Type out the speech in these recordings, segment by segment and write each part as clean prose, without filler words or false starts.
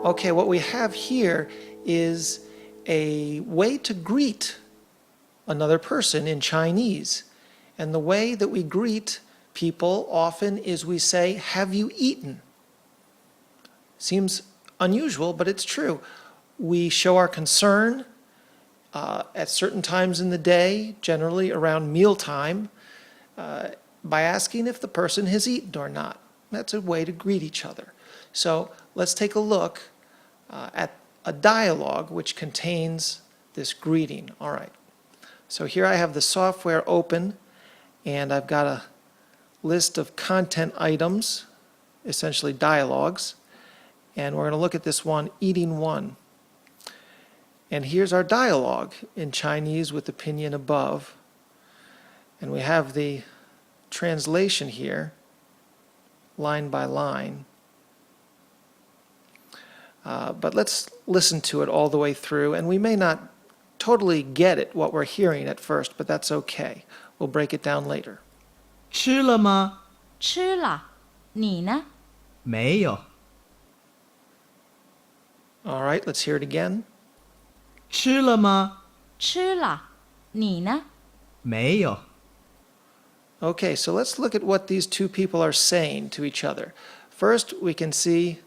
Okay, what we have here is a way to greet another person in Chinese. And the way that we greet people often is we say, "Have you eaten?" Seems unusual, but it's true. We show our concern at certain times in the day, generally around mealtime, by asking if the person has eaten or not. That's a way to greet each other. So let's take a look at a dialogue which contains this greeting. All right. So here I have the software open, and I've got a list of content items, essentially dialogues, and we're going to look at this one, eating one. And here's our dialogue in Chinese with the pinyin above, and we have the translation here, line by line. But let's listen to it all the way through, and we may not totally get it, what we're hearing at first, but that's okay. We'll break it down later. 吃了吗？吃了，你呢？没有。 All right, let's hear it again. 吃了吗？吃了，你呢？没有。 Okay, so let's look at what these two people are saying to each other. First, we can see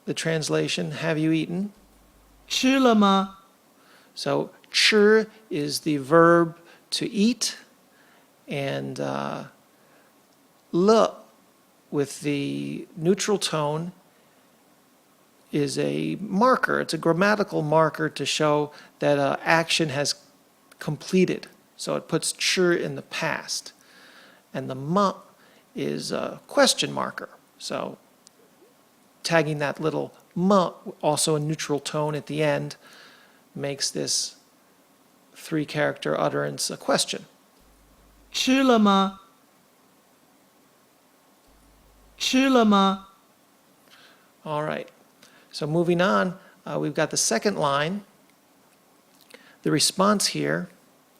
the translation, "Have you eaten?" 吃了吗？ So, 吃 is the verb to eat, and le with the neutral tone is a marker. It's a grammatical marker to show that action has completed. So it puts 吃 in the past. And the ma is a question marker. So tagging that little ma, also a neutral tone at the end, makes this three-character utterance a question. 吃了吗？吃了吗？ All right. So moving on, we've got the second line. The response here,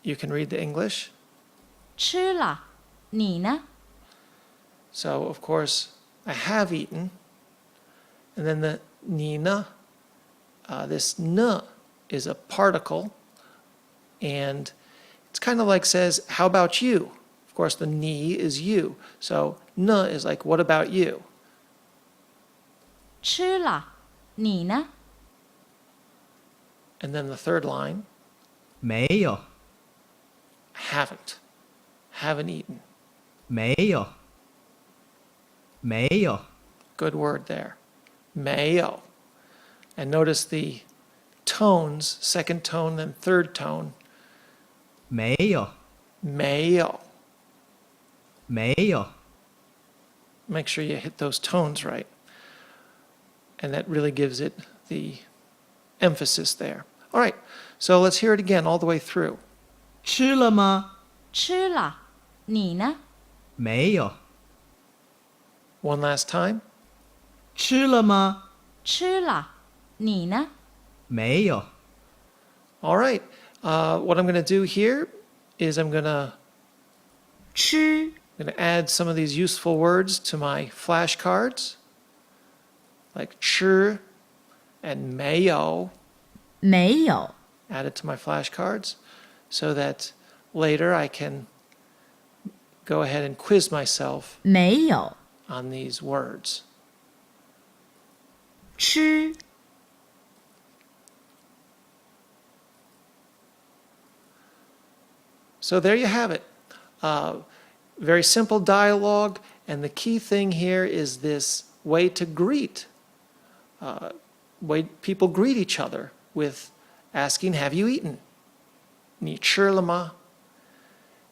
you can read the English. 吃了，你呢？ So, of course, I have eaten. And then the ni na, this n is a particle. And it's kind of like says, how about you? Of course, the ni is you. So, n is like, what about you? 吃了，你呢？ And then the third line, 没有。 haven't eaten. 没有。没有。 Good word there. 没有. And notice the tones, second tone, then third tone. 没有。没有. 没有。 Make sure you hit those tones right. And that really gives it the emphasis there. All right, so let's hear it again all the way through. 吃了吗？吃了，你呢？没有。 One last time. 吃了吗？吃了，你呢？没有。 All right, what I'm going to do here is I'm going to 吃 add some of these useful words to my flashcards, like 吃 and 没有. 没有， Add it to my flashcards so that later I can go ahead and quiz myself 没有， on these words. 吃 So there you have it. Very simple dialogue, and the key thing here is this way to greet. Way people greet each other with asking, "Have you eaten?" 你吃了吗?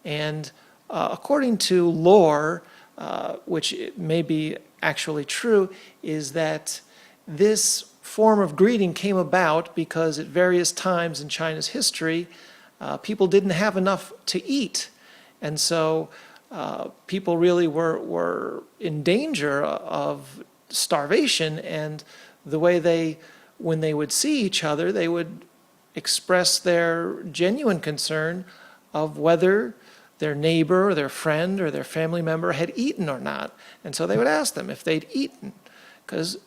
And according to lore, which it may be actually true, is that this form of greeting came about because at various times in China's history, people didn't have enough to eat. And so people really were in danger of starvation, and the way when they would see each other, they would express their genuine concern of whether their neighbor or their friend or their family member had eaten or not. And so they would ask them if they'd eaten, because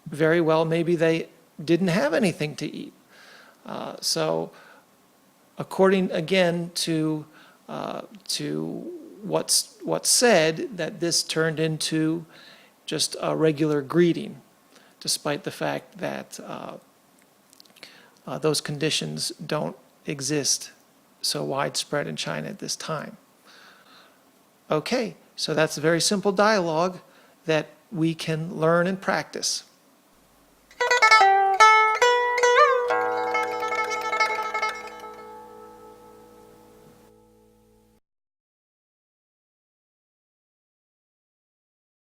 very well, maybe they didn't have anything to eat. So according, again, to what's said, that this turned into just a regular greeting, despite the fact that those conditions don't exist so widespread in China at this time. Okay, so that's a very simple dialogue that we can learn and practice.